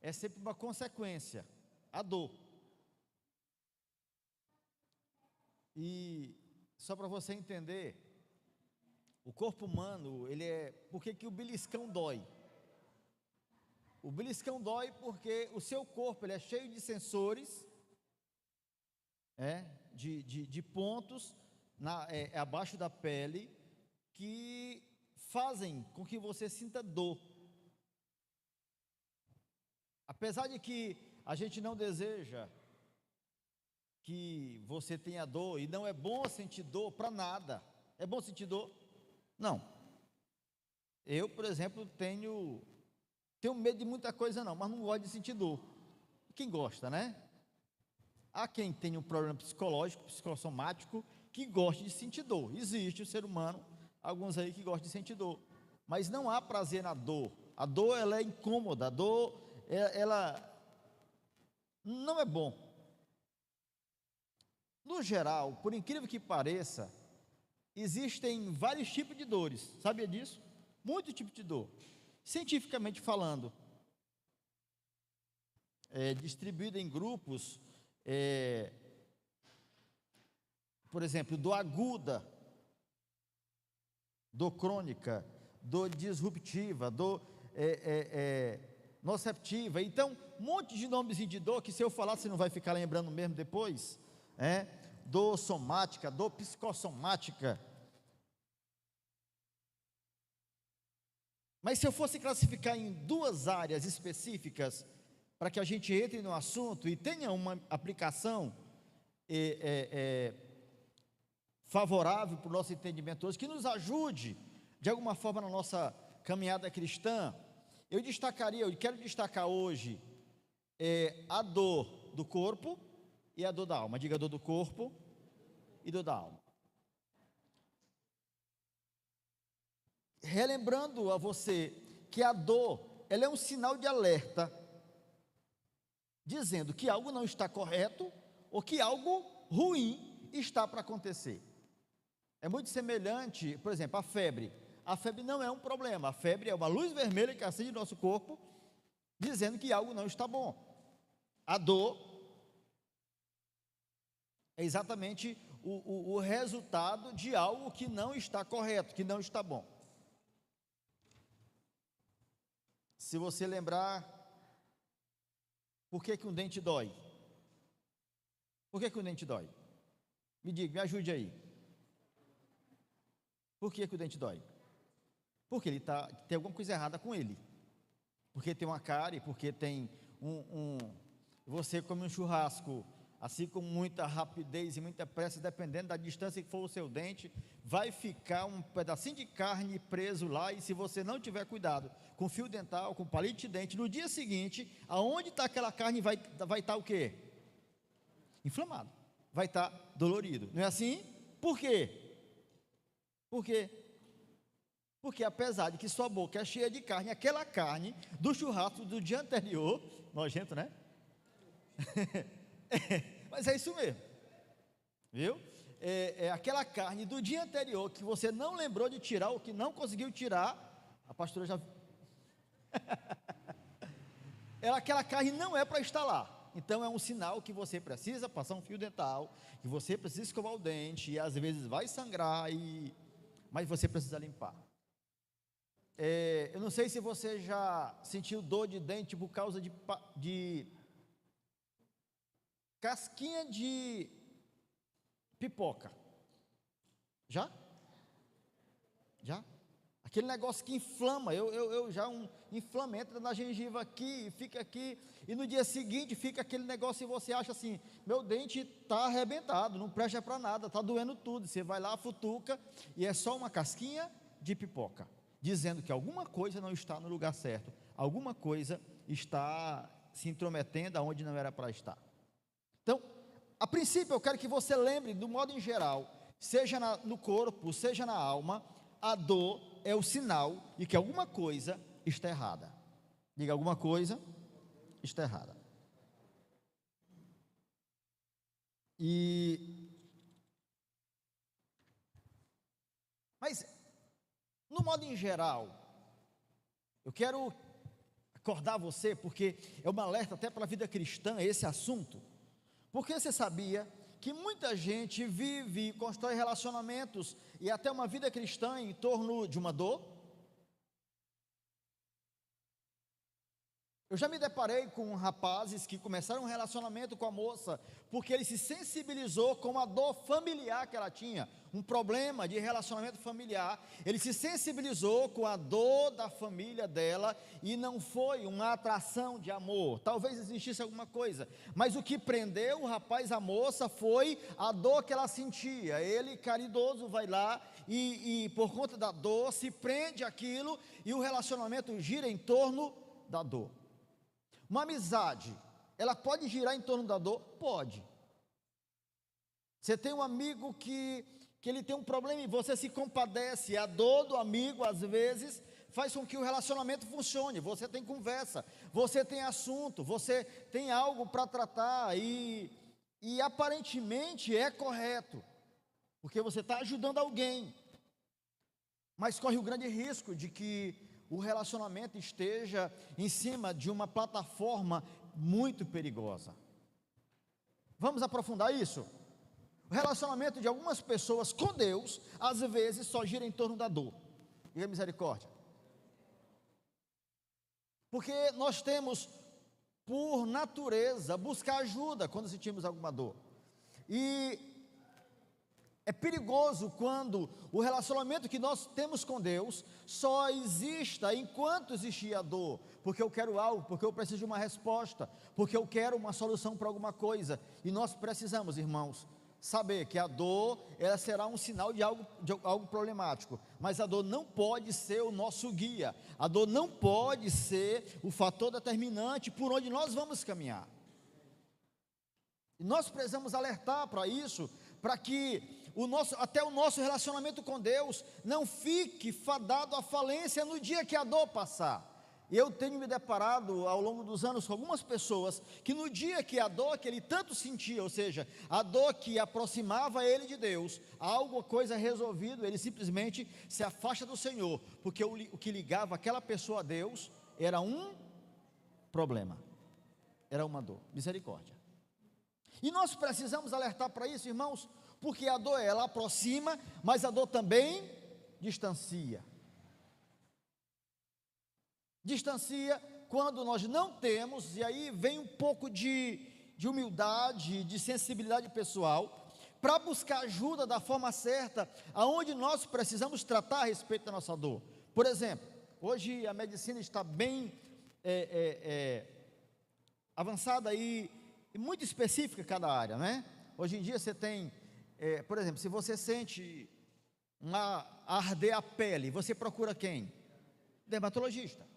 é sempre uma consequência, a dor. E só para você entender, o corpo humano, por que o beliscão dói? O beliscão dói porque o seu corpo ele é cheio de sensores, de pontos abaixo da pele, que fazem com que você sinta dor. Apesar de que a gente não deseja que você tenha dor, e não é bom sentir dor para nada. É bom sentir dor? Não. Eu, por exemplo, tenho medo de muita coisa não, mas não gosto de sentir dor. Quem gosta, né? Há quem tenha um problema psicológico, psicossomático, que goste de sentir dor. Existe o ser humano, alguns aí que gostam de sentir dor. Mas não há prazer na dor. A dor, ela é incômoda. A dor, ela não é bom. No geral, por incrível que pareça, existem vários tipos de dores. Sabia disso? Muitos tipos de dor. Cientificamente falando, distribuído em grupos, por exemplo, dor aguda, dor crônica, dor disruptiva, dor noceptiva. Então, um monte de nomes de dor que se eu falar você não vai ficar lembrando mesmo depois. Dor somática, dor psicossomática. Mas se eu fosse classificar em duas áreas específicas, para que a gente entre no assunto e tenha uma aplicação favorável para o nosso entendimento hoje, que nos ajude de alguma forma na nossa caminhada cristã, eu quero destacar hoje a dor do corpo e a dor da alma. Diga, dor do corpo e dor da alma. Relembrando a você que a dor, ela é um sinal de alerta, dizendo que algo não está correto ou que algo ruim está para acontecer. É muito semelhante, por exemplo, a febre. A febre não é um problema, a febre é uma luz vermelha que acende no nosso corpo, dizendo que algo não está bom. A dor é exatamente o resultado de algo que não está correto, que não está bom. Se você lembrar, por que um dente dói? Por que um dente dói? Me diga, me ajude aí. Por que o dente dói? Porque tem alguma coisa errada com ele. Porque tem uma cárie, porque tem você come um churrasco, assim com muita rapidez e muita pressa, dependendo da distância que for o seu dente, vai ficar um pedacinho de carne preso lá, e se você não tiver cuidado com fio dental, com palito de dente, no dia seguinte, aonde está aquela carne vai estar o quê? Inflamado, vai estar dolorido, não é assim? Por quê? Por quê? Porque apesar de que sua boca é cheia de carne, aquela carne do churrasco do dia anterior, nojento, né? Mas é isso mesmo, viu? Aquela carne do dia anterior que você não lembrou de tirar, ou que não conseguiu tirar, a pastora já aquela carne não é para estar lá. Então é um sinal que você precisa passar um fio dental, que você precisa escovar o dente, e às vezes vai sangrar, mas você precisa limpar. Eu não sei se você já sentiu dor de dente por causa de casquinha de pipoca. Já? Aquele negócio que inflama, eu já inflama, entra na gengiva aqui, fica aqui, e no dia seguinte fica aquele negócio e você acha assim, meu dente está arrebentado, não presta para nada, está doendo tudo. Você vai lá, futuca, e é só uma casquinha de pipoca, dizendo que alguma coisa não está no lugar certo, alguma coisa está se intrometendo aonde não era para estar. Então, a princípio eu quero que você lembre, do modo em geral, seja no corpo, seja na alma, a dor é o sinal de que alguma coisa está errada. Diga, alguma coisa está errada. Mas, no modo em geral, eu quero acordar você, porque é uma alerta até para a vida cristã esse assunto. Porque você sabia que muita gente vive e constrói relacionamentos e até uma vida cristã em torno de uma dor? Eu já me deparei com rapazes que começaram um relacionamento com a moça porque ele se sensibilizou com a dor familiar que ela tinha, um problema de relacionamento familiar. Ele se sensibilizou com a dor da família dela e não foi uma atração de amor. Talvez existisse alguma coisa, mas o que prendeu o rapaz à moça foi a dor que ela sentia. Ele, caridoso, vai lá e por conta da dor se prende àquilo e o relacionamento gira em torno da dor. Uma amizade, ela pode girar em torno da dor? Pode. Você tem um amigo que ele tem um problema e você se compadece. A dor do amigo, às vezes, faz com que o relacionamento funcione. Você tem conversa, você tem assunto, você tem algo para tratar e aparentemente é correto, porque você está ajudando alguém. Mas corre o grande risco de que o relacionamento esteja em cima de uma plataforma muito perigosa. Vamos aprofundar isso? O relacionamento de algumas pessoas com Deus, às vezes, só gira em torno da dor e a misericórdia. Porque nós temos, por natureza, buscar ajuda quando sentimos alguma dor. E é perigoso quando o relacionamento que nós temos com Deus só exista enquanto existir a dor, porque eu quero algo, porque eu preciso de uma resposta, porque eu quero uma solução para alguma coisa. E nós precisamos, irmãos, saber que a dor, ela será um sinal de algo problemático, mas a dor não pode ser o nosso guia, a dor não pode ser o fator determinante por onde nós vamos caminhar. E nós precisamos alertar para isso, para que até o nosso relacionamento com Deus não fique fadado à falência no dia que a dor passar. E eu tenho me deparado ao longo dos anos com algumas pessoas que no dia que a dor que ele tanto sentia, ou seja, a dor que aproximava ele de Deus, alguma coisa resolvido, ele simplesmente se afasta do Senhor, porque o que ligava aquela pessoa a Deus era um problema, era uma dor. Misericórdia. E nós precisamos alertar para isso, irmãos, porque a dor, ela aproxima, mas a dor também distancia. Distancia quando nós não temos, e aí vem um pouco de humildade, de sensibilidade pessoal, para buscar ajuda da forma certa, aonde nós precisamos tratar a respeito da nossa dor. Por exemplo, hoje a medicina está bem avançada e muito específica cada área, né? Hoje em dia você tem, por exemplo, se você sente arder a pele, você procura quem? Dermatologista.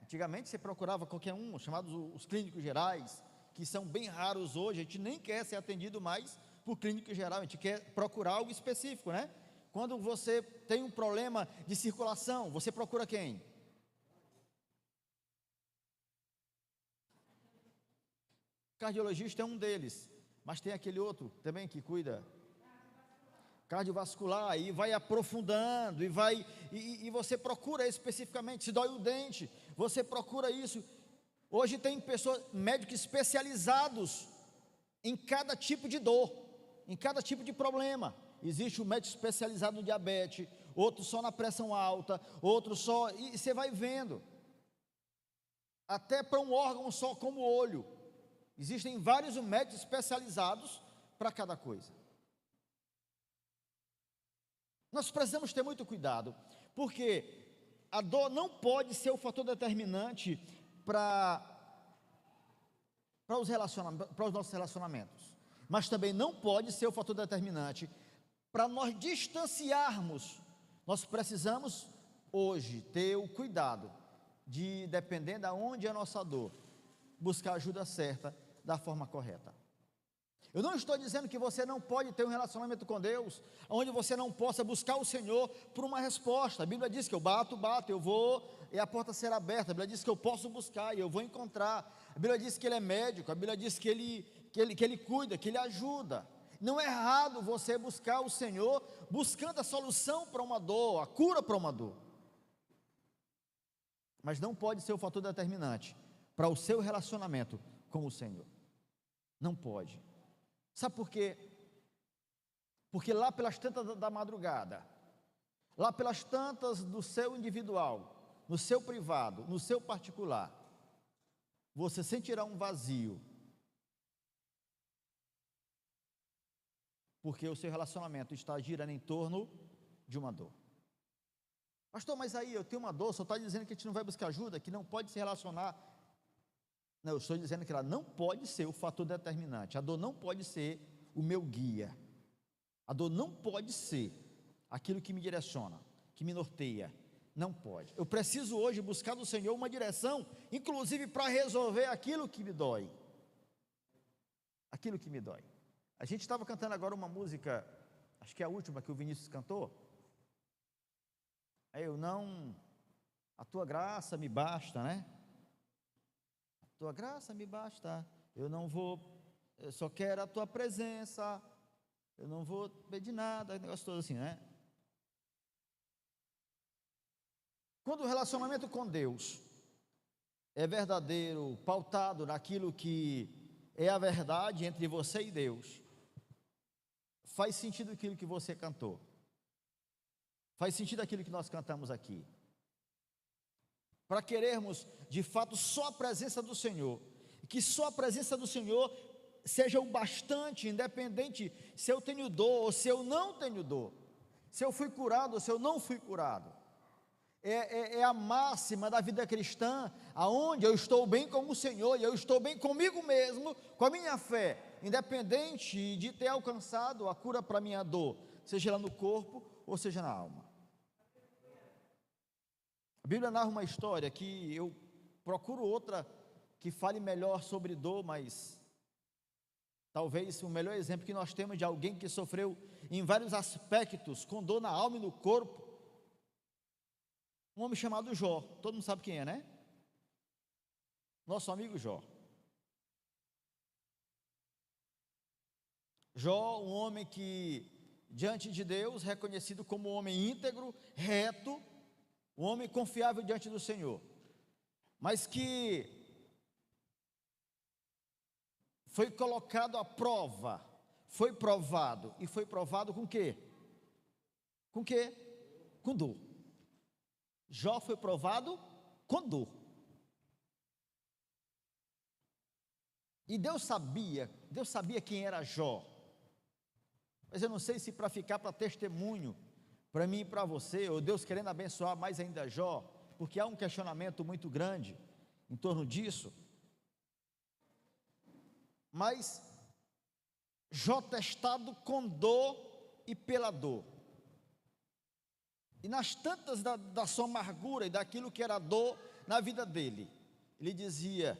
Antigamente você procurava qualquer um, chamados os clínicos gerais, que são bem raros hoje. A gente nem quer ser atendido mais por clínico geral, a gente quer procurar algo específico, né? Quando você tem um problema de circulação, você procura quem? Cardiologista é um deles, mas tem aquele outro também que cuida cardiovascular, e vai aprofundando, e você procura especificamente. Se dói o dente, você procura isso. Hoje tem médicos especializados em cada tipo de dor, em cada tipo de problema. Existe um médico especializado no diabetes, outro só na pressão alta, outro só, e você vai vendo, até para um órgão só como o olho, existem vários médicos especializados para cada coisa. Nós precisamos ter muito cuidado, porque a dor não pode ser o fator determinante para os nossos relacionamentos, mas também não pode ser o fator determinante para nós distanciarmos. Nós precisamos hoje ter o cuidado de, dependendo de onde é a nossa dor, buscar a ajuda certa da forma correta. Eu não estou dizendo que você não pode ter um relacionamento com Deus, onde você não possa buscar o Senhor por uma resposta. A Bíblia diz que eu bato, eu vou e a porta será aberta. A Bíblia diz que eu posso buscar e eu vou encontrar. A Bíblia diz que Ele é médico, a Bíblia diz que Ele cuida, que Ele ajuda. Não é errado você buscar o Senhor, buscando a solução para uma dor, a cura para uma dor. mas não pode ser o fator determinante para o seu relacionamento com o Senhor. Não pode. Sabe por quê? Porque lá pelas tantas da madrugada, lá pelas tantas do seu individual, no seu privado, no seu particular, você sentirá um vazio, porque o seu relacionamento está girando em torno de uma dor. Pastor, mas aí eu tenho uma dor, só está dizendo que a gente não vai buscar ajuda, que não pode se relacionar. Não, eu estou dizendo que ela não pode ser o fator determinante, a dor não pode ser o meu guia, a dor não pode ser aquilo que me direciona, que me norteia, não pode. Eu preciso hoje buscar do Senhor uma direção, inclusive para resolver aquilo que me dói, aquilo que me dói. A gente estava cantando agora uma música, acho que é a última que o Vinícius cantou, a tua graça me basta, né? A tua graça me basta, eu só quero a tua presença, eu não vou pedir nada, negócio todo assim, né? Quando o relacionamento com Deus é verdadeiro, pautado naquilo que é a verdade entre você e Deus, faz sentido aquilo que você cantou, faz sentido aquilo que nós cantamos aqui. Para querermos, de fato, só a presença do Senhor, que só a presença do Senhor seja o bastante, independente se eu tenho dor ou se eu não tenho dor, se eu fui curado ou se eu não fui curado. É a máxima da vida cristã, aonde eu estou bem com o Senhor, e eu estou bem comigo mesmo, com a minha fé, independente de ter alcançado a cura para a minha dor, seja ela no corpo ou seja na alma. A Bíblia narra uma história que eu procuro outra que fale melhor sobre dor, mas talvez o melhor exemplo que nós temos de alguém que sofreu em vários aspectos, com dor na alma e no corpo, um homem chamado Jó. Todo mundo sabe quem é, né? Nosso amigo Jó. Jó, um homem que, diante de Deus, reconhecido como um homem íntegro, reto, um homem confiável diante do Senhor, mas que foi colocado à prova, foi provado, e foi provado com quê? Com quê? Com dor. Jó foi provado com dor. E Deus sabia quem era Jó. Mas eu não sei se para ficar para testemunho, para mim e para você, ou Deus querendo abençoar mais ainda Jó, porque há um questionamento muito grande em torno disso. Mas Jó testado com dor e pela dor. E nas tantas da sua amargura e daquilo que era dor na vida dele, ele dizia: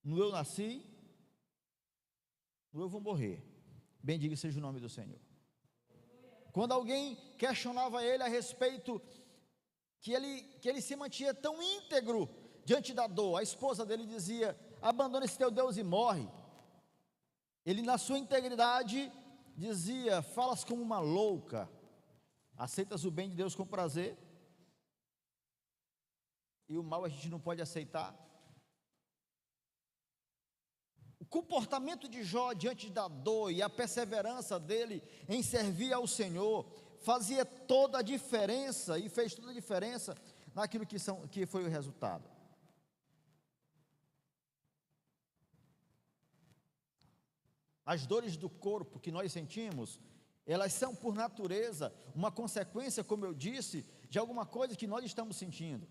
no eu nasci, no eu vou morrer, bendito seja o nome do Senhor. Quando alguém questionava ele a respeito que ele se mantinha tão íntegro diante da dor, a esposa dele dizia: abandona esse teu Deus e morre. Ele, na sua integridade, dizia: falas como uma louca, aceitas o bem de Deus com prazer, e o mal a gente não pode aceitar. O comportamento de Jó diante da dor e a perseverança dele em servir ao Senhor fazia toda a diferença, e fez toda a diferença naquilo que foi o resultado. As dores do corpo que nós sentimos, elas são por natureza uma consequência, como eu disse, de alguma coisa que nós estamos sentindo,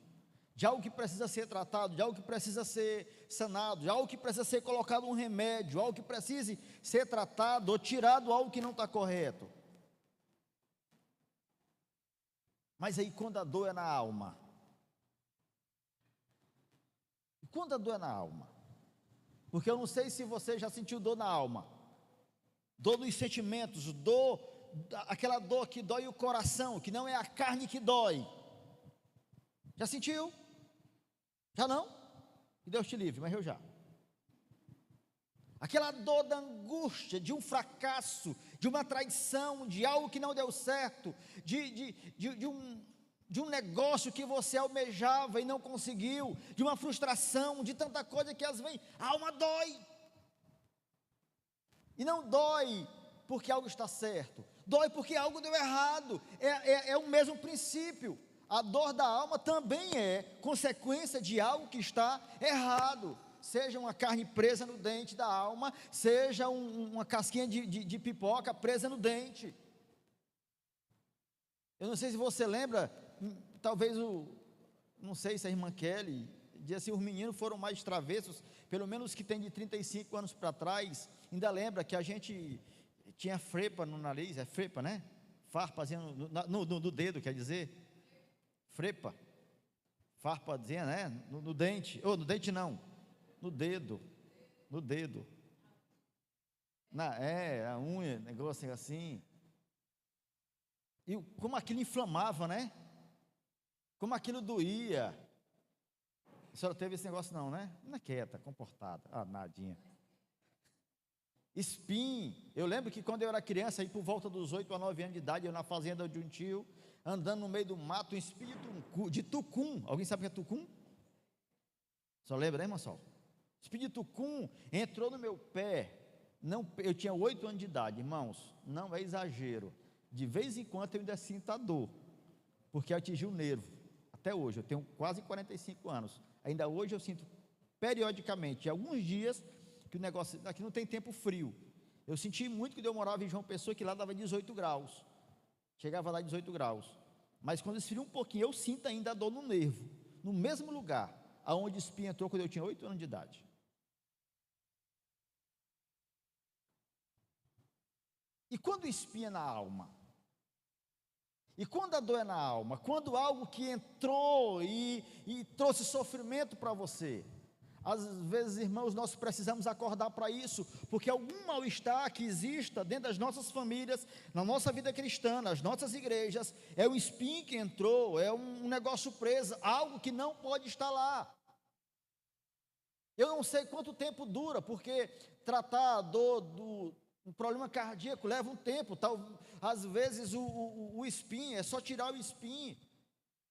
de algo que precisa ser tratado, de algo que precisa ser sanado, de algo que precisa ser colocado um remédio, algo que precise ser tratado ou tirado algo que não está correto. Mas aí quando a dor é na alma, quando a dor é na alma, porque eu não sei se você já sentiu dor na alma, dor nos sentimentos, dor, aquela dor que dói o coração, que não é a carne que dói. Já sentiu? Já não? Que Deus te livre, mas eu já. Aquela dor da angústia, de um fracasso, de uma traição, de algo que não deu certo, de de um negócio que você almejava e não conseguiu, de uma frustração, de tanta coisa que às vezes a alma dói. E não dói porque algo está certo, dói porque algo deu errado. É o mesmo princípio. A dor da alma também é consequência de algo que está errado. Seja uma carne presa no dente da alma, seja uma casquinha de pipoca presa no dente. Eu não sei se você lembra, talvez não sei se a irmã Kelly dizia assim, os meninos foram mais travessos, pelo menos que tem de 35 anos para trás, ainda lembra que a gente tinha frepa no nariz, é frepa, né? Farpazinha no dedo, quer dizer, frepa, farpazinha, né? No dente, no dente não, no dedo, a unha, negócio assim, e como aquilo inflamava, né? Como aquilo doía. A senhora teve esse negócio não, né? Não é quieta, comportada. Nadinha. Espinho. Eu lembro que quando eu era criança, aí por volta dos 8 a 9 anos de idade, eu na fazenda de um tio, andando no meio do mato, um espinho de tucum. Alguém sabe o que é tucum? Só lembra, né, irmão Sol? Espinho de tucum entrou no meu pé. Eu tinha 8 anos de idade, irmãos. Não é exagero. De vez em quando eu ainda sinto a dor, porque atingiu o nervo. Até hoje, eu tenho quase 45 anos. Ainda hoje eu sinto periodicamente, alguns dias, que o negócio, aqui não tem tempo frio. Eu senti muito quando eu morava em João Pessoa, que lá dava 18 graus. Chegava lá 18 graus. Mas quando esfria um pouquinho, eu sinto ainda a dor no nervo, no mesmo lugar, aonde o espinho entrou quando eu tinha 8 anos de idade. E quando o espinho é na alma? E quando a dor é na alma? Quando algo que entrou e trouxe sofrimento para você? Às vezes, irmãos, nós precisamos acordar para isso, porque algum mal-estar que exista dentro das nossas famílias, na nossa vida cristã, nas nossas igrejas, é um espinho que entrou, é um negócio preso, algo que não pode estar lá. Eu não sei quanto tempo dura, porque tratar a dor um problema cardíaco leva um tempo, às vezes o espinho, é só tirar o espinho,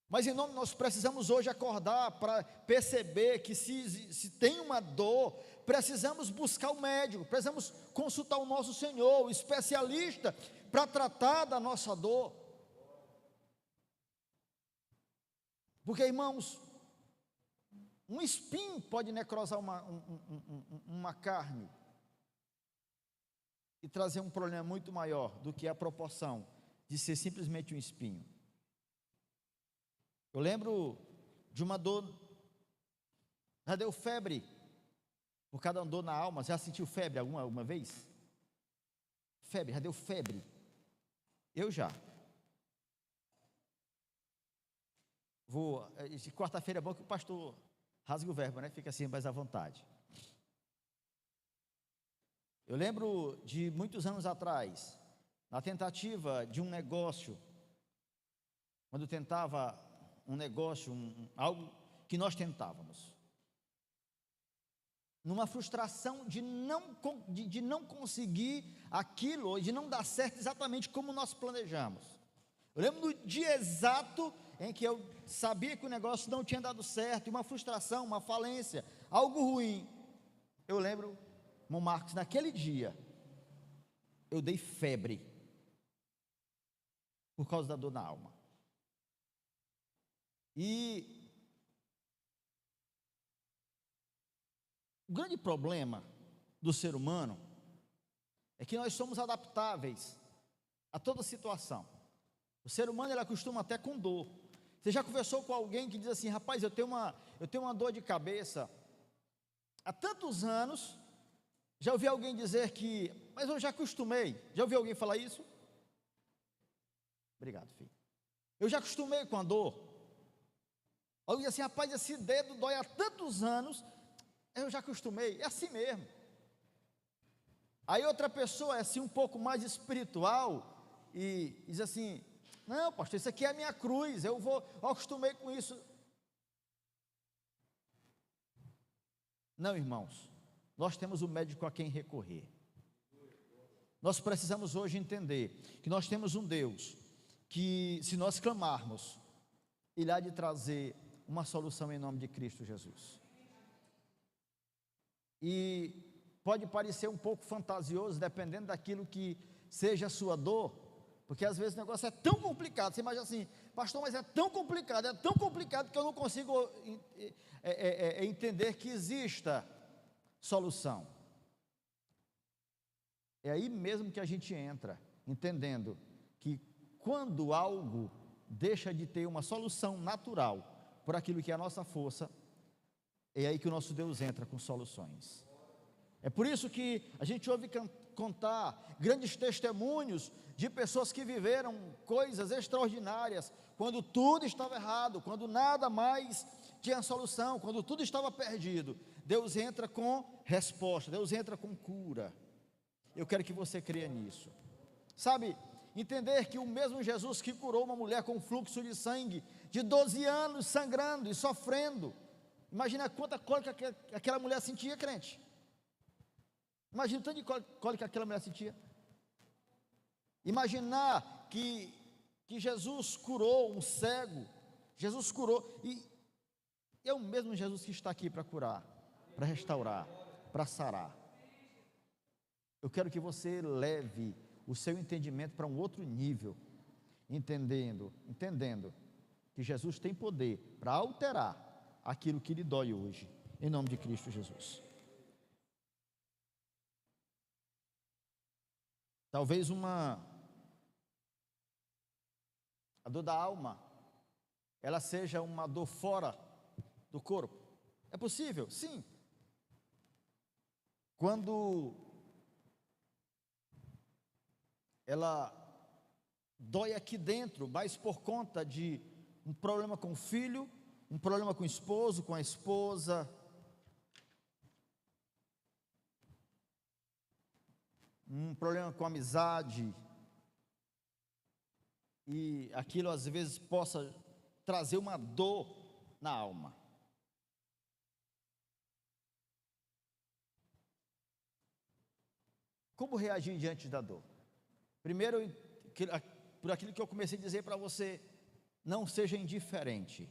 mas em nome nós precisamos hoje acordar para perceber que se tem uma dor, precisamos buscar o médico, precisamos consultar o nosso Senhor, o especialista, para tratar da nossa dor, porque irmãos, um espinho pode necrosar uma carne, e trazer um problema muito maior do que a proporção de ser simplesmente um espinho. Eu lembro de uma dor, já deu febre, por causa de dor na alma. Já sentiu febre alguma vez? Febre, já deu febre? Eu já. Quarta-feira é bom que o pastor rasgue o verbo, né? Fica assim mais à vontade. Eu lembro de muitos anos atrás, na tentativa de um negócio, quando eu tentava um negócio, algo que nós tentávamos, numa frustração de não conseguir aquilo, de não dar certo exatamente como nós planejamos. Eu lembro do dia exato em que eu sabia que o negócio não tinha dado certo, uma frustração, uma falência, algo ruim. Eu lembro, irmão Marcos, naquele dia, eu dei febre, por causa da dor na alma. E o grande problema do ser humano é que nós somos adaptáveis a toda situação. O ser humano, ele acostuma até com dor. Você já conversou com alguém que diz assim, rapaz, eu tenho uma dor de cabeça há tantos anos. Já ouvi alguém dizer que, mas eu já acostumei. Já ouviu alguém falar isso? Obrigado, filho. Eu já acostumei com a dor. Alguém diz assim, rapaz, esse dedo dói há tantos anos, eu já acostumei, é assim mesmo. Aí outra pessoa é assim um pouco mais espiritual e diz assim, não, pastor, isso aqui é a minha cruz, eu acostumei com isso. Não, irmãos, nós temos um médico a quem recorrer. Nós precisamos hoje entender que nós temos um Deus que, se nós clamarmos, Ele há de trazer uma solução em nome de Cristo Jesus. E pode parecer um pouco fantasioso, dependendo daquilo que seja a sua dor, porque às vezes o negócio é tão complicado, você imagina assim, pastor, mas é tão complicado que eu não consigo entender que exista solução. É aí mesmo que a gente entra, entendendo que quando algo deixa de ter uma solução natural por aquilo que é a nossa força, é aí que o nosso Deus entra com soluções. É por isso que a gente ouve contar grandes testemunhos de pessoas que viveram coisas extraordinárias, quando tudo estava errado, quando nada mais tinha solução, quando tudo estava perdido. Deus entra com resposta, Deus entra com cura. Eu quero que você creia nisso. Sabe, entender que o mesmo Jesus que curou uma mulher com fluxo de sangue de 12 anos, sangrando e sofrendo, imagina quanta cólica que aquela mulher sentia, crente. Imagina o tanto de cólica que aquela mulher sentia. Imaginar que Jesus curou um cego, Jesus curou, e é o mesmo Jesus que está aqui para curar, para restaurar, para sarar. Eu quero que você leve o seu entendimento para um outro nível, entendendo que Jesus tem poder para alterar aquilo que lhe dói hoje, em nome de Cristo Jesus. Talvez a dor da alma, ela seja uma dor fora do corpo. É possível? Sim. Quando ela dói aqui dentro, mas por conta de um problema com o filho, um problema com o esposo, com a esposa, um problema com a amizade, e aquilo às vezes possa trazer uma dor na alma. Como reagir diante da dor? Primeiro, por aquilo que eu comecei a dizer para você, não seja indiferente,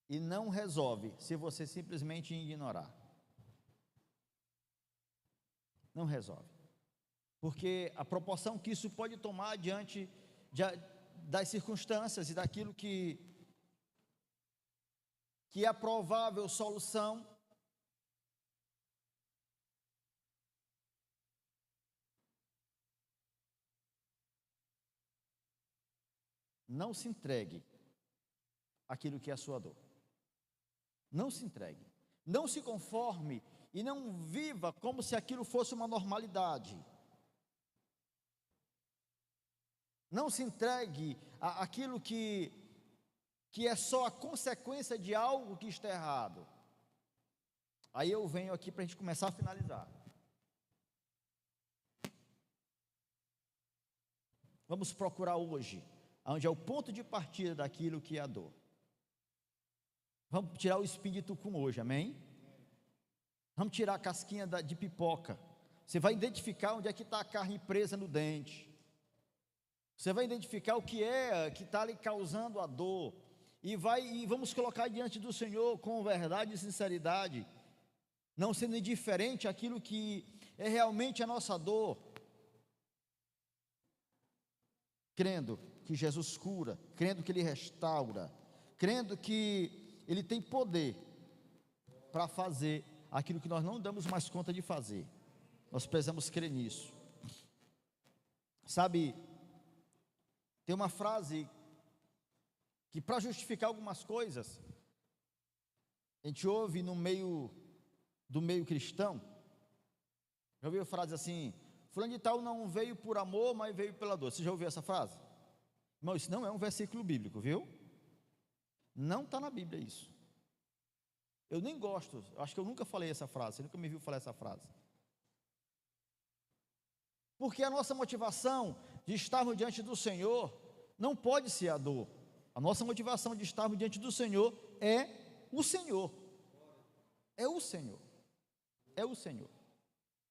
e não resolve se você simplesmente ignorar. Não resolve, porque a proporção que isso pode tomar diante das circunstâncias e daquilo que é a provável solução, não se entregue àquilo que é a sua dor. Não se entregue. Não se conforme e não viva como se aquilo fosse uma normalidade. Não se entregue àquilo que é só a consequência de algo que está errado. Aí eu venho aqui para a gente começar a finalizar. Vamos procurar hoje onde é o ponto de partida daquilo que é a dor. Vamos tirar o espírito com hoje, amém? Vamos tirar a casquinha de pipoca. Você vai identificar onde é que está a carne presa no dente. Você vai identificar o que é que está lhe causando a dor. E vamos colocar diante do Senhor com verdade e sinceridade, não sendo indiferente àquilo que é realmente a nossa dor, crendo que Jesus cura, crendo que Ele restaura, crendo que Ele tem poder para fazer aquilo que nós não damos mais conta de fazer. Nós precisamos crer nisso. Sabe, tem uma frase que, para justificar algumas coisas, a gente ouve do meio cristão. Já ouviu a frase assim: fulano de tal não veio por amor, mas veio pela dor. Você já ouviu essa frase? Irmão, isso não é um versículo bíblico, viu? Não está na Bíblia isso. Eu nem gosto, acho que eu nunca falei essa frase, você nunca me viu falar essa frase. Porque a nossa motivação de estarmos diante do Senhor não pode ser a dor. A nossa motivação de estarmos diante do Senhor é o Senhor. É o Senhor. É o Senhor.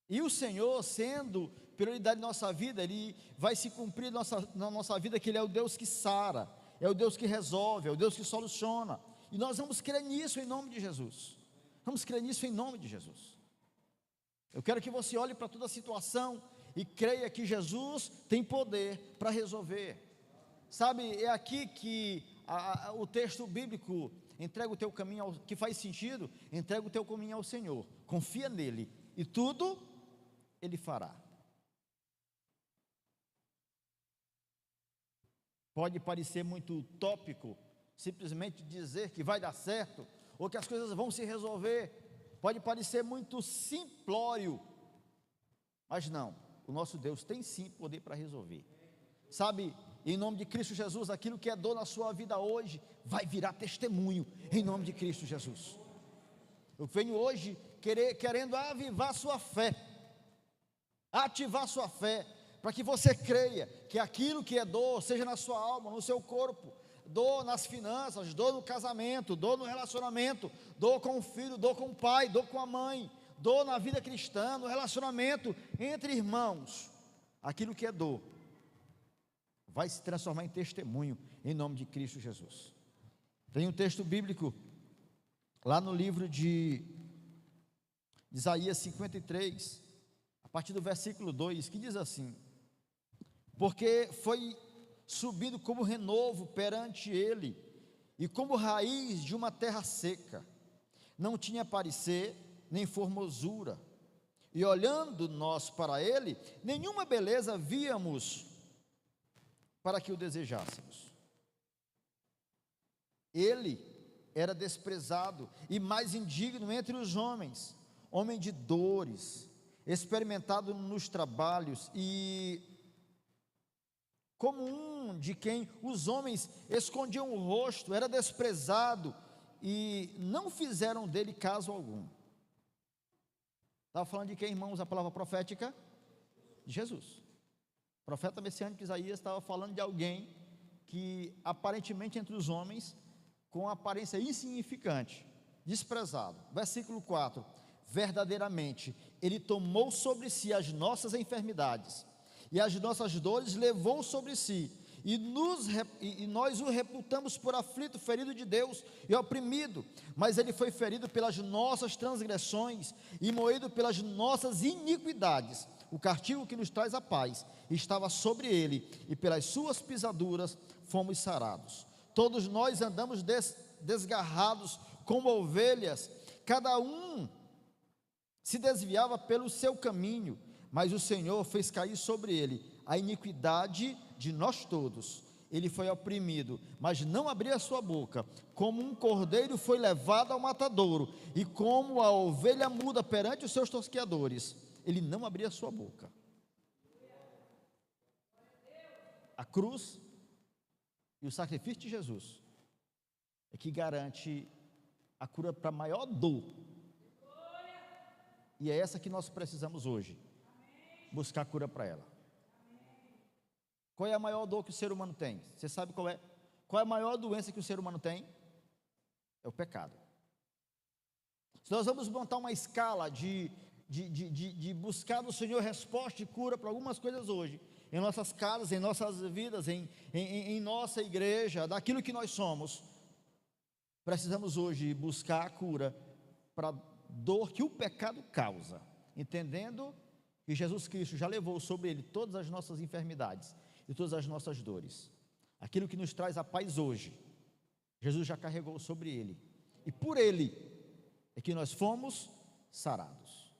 E o Senhor, sendo prioridade da nossa vida, Ele vai se cumprir na nossa vida, que Ele é o Deus que sara, é o Deus que resolve, é o Deus que soluciona. E nós vamos crer nisso em nome de Jesus. Vamos crer nisso em nome de Jesus. Eu quero que você olhe para toda a situação e creia que Jesus tem poder para resolver. Sabe, é aqui que o texto bíblico entrega o teu caminho, que faz sentido, entrega o teu caminho ao Senhor, confia nele, e tudo Ele fará. Pode parecer muito utópico, simplesmente dizer que vai dar certo, ou que as coisas vão se resolver, pode parecer muito simplório, mas não, o nosso Deus tem sim poder para resolver. Sabe, em nome de Cristo Jesus, aquilo que é dor na sua vida hoje, vai virar testemunho, em nome de Cristo Jesus. Eu venho hoje querendo avivar sua fé, ativar sua fé, para que você creia que aquilo que é dor, seja na sua alma, no seu corpo, dor nas finanças, dor no casamento, dor no relacionamento, dor com o filho, dor com o pai, dor com a mãe, dor na vida cristã, no relacionamento entre irmãos, aquilo que é dor, vai se transformar em testemunho, em nome de Cristo Jesus. Tem um texto bíblico, lá no livro de Isaías 53, a partir do versículo 2, que diz assim: porque foi subido como renovo perante ele, e como raiz de uma terra seca, não tinha parecer, nem formosura, e olhando nós para ele, nenhuma beleza víamos para que o desejássemos. Ele era desprezado e mais indigno entre os homens, homem de dores, experimentado nos trabalhos, e como um de quem os homens escondiam o rosto, era desprezado, e não fizeram dele caso algum. Estava falando de quem, irmãos, a palavra profética? De Jesus. O profeta messiânico Isaías estava falando de alguém que aparentemente entre os homens, com aparência insignificante, desprezado. Versículo 4: verdadeiramente ele tomou sobre si as nossas enfermidades, e as nossas dores levou sobre si, e nós o reputamos por aflito, ferido de Deus e oprimido, mas ele foi ferido pelas nossas transgressões e moído pelas nossas iniquidades. O castigo que nos traz a paz estava sobre ele, e pelas suas pisaduras fomos sarados. Todos nós andamos desgarrados como ovelhas, cada um se desviava pelo seu caminho, mas o Senhor fez cair sobre ele a iniquidade de nós todos. Ele foi oprimido, mas não abria a sua boca. Como um cordeiro foi levado ao matadouro, e como a ovelha muda perante os seus tosqueadores, ele não abria a sua boca. A cruz e o sacrifício de Jesus é que garante a cura para a maior dor, e é essa que nós precisamos hoje, buscar cura para ela. Qual é a maior dor que o ser humano tem? Você sabe qual é? Qual é a maior doença que o ser humano tem? É o pecado. Se nós vamos montar uma escala de buscar do Senhor resposta e cura para algumas coisas hoje, em nossas casas, em nossas vidas, em nossa igreja, daquilo que nós somos, precisamos hoje buscar a cura para a dor que o pecado causa, entendendo que Jesus Cristo já levou sobre ele todas as nossas enfermidades e todas as nossas dores. Aquilo que nos traz a paz hoje, Jesus já carregou sobre ele, e por ele é que nós fomos sarados.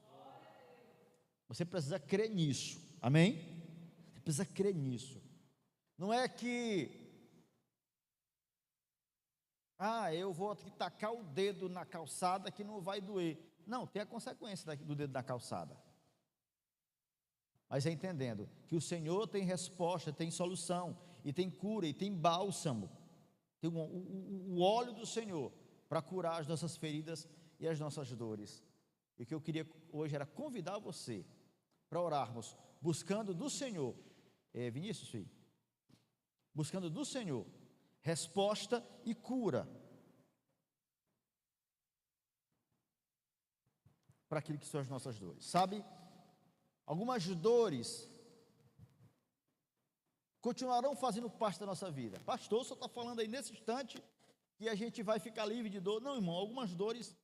Você precisa crer nisso, amém? Você precisa crer nisso. Não é que eu vou aqui tacar o dedo na calçada que não vai doer. Não, tem a consequência do dedo na calçada. Mas é entendendo que o Senhor tem resposta, tem solução, e tem cura, e tem bálsamo, tem o óleo do Senhor para curar as nossas feridas e as nossas dores. E o que eu queria hoje era convidar você para orarmos, buscando do Senhor, Vinícius, filho, buscando do Senhor resposta e cura para aquilo que são as nossas dores. Sabe, algumas dores continuarão fazendo parte da nossa vida. Pastor, só está falando aí nesse instante que a gente vai ficar livre de dor. Não, irmão, algumas dores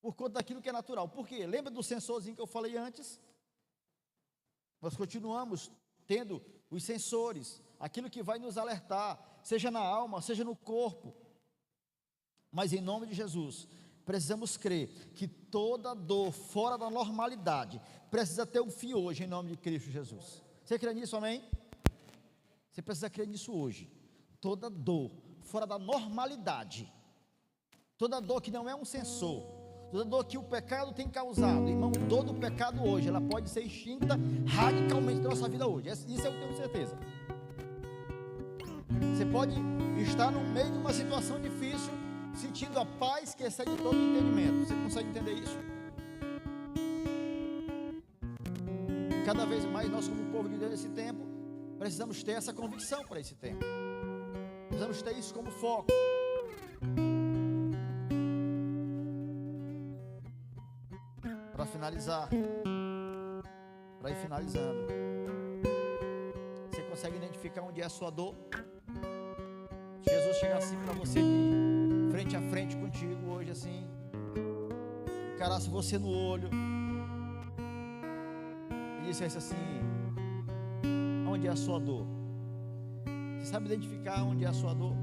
por conta daquilo que é natural. Por quê? Lembra do sensorzinho que eu falei antes? Nós continuamos tendo os sensores, aquilo que vai nos alertar, seja na alma, seja no corpo. Mas em nome de Jesus, precisamos crer que toda dor fora da normalidade precisa ter um fim hoje, em nome de Cristo Jesus. Você crê nisso, amém? Você precisa crer nisso hoje. Toda dor fora da normalidade, toda dor que não é um sensor, toda dor que o pecado tem causado, irmão, dor do pecado hoje, ela pode ser extinta radicalmente da nossa vida hoje. Isso eu tenho certeza. Você pode estar no meio de uma situação difícil, sentindo a paz que excede todo o entendimento. Você consegue entender isso? Cada vez mais nós, como povo de Deus nesse tempo, precisamos ter essa convicção para esse tempo. Precisamos ter isso como foco. Para finalizar, para ir finalizando, você consegue identificar onde é a sua dor? Se Jesus chegar assim para você de frente a frente contigo hoje assim, encarasse você no olho e dissesse assim: onde é a sua dor? Você sabe identificar onde é a sua dor?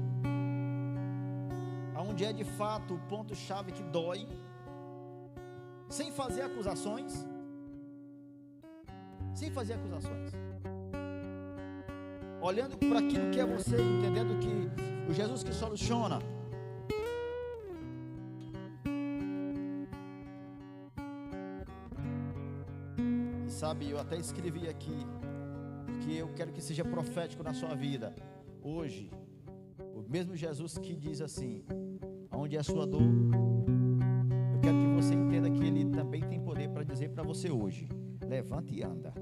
Aonde é de fato o ponto-chave que dói? Sem fazer acusações. Sem fazer acusações. Olhando para aquilo que é você, entendendo que o Jesus que soluciona. E sabe, eu até escrevi aqui, porque eu quero que seja profético na sua vida. Hoje, o mesmo Jesus que diz assim: aonde é a sua dor? Eu quero que você entenda que Ele também tem poder para dizer para você hoje: levante e anda.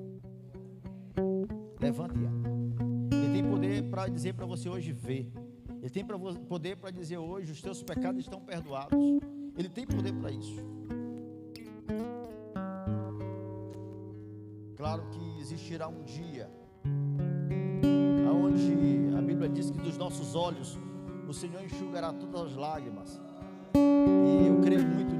Levante e anda. Ele tem poder para dizer para você hoje: vê. Ele tem poder para dizer hoje: os teus pecados estão perdoados. Ele tem poder para isso. Claro que existirá um dia onde a Bíblia diz que dos nossos olhos o Senhor enxugará todas as lágrimas. E eu creio muito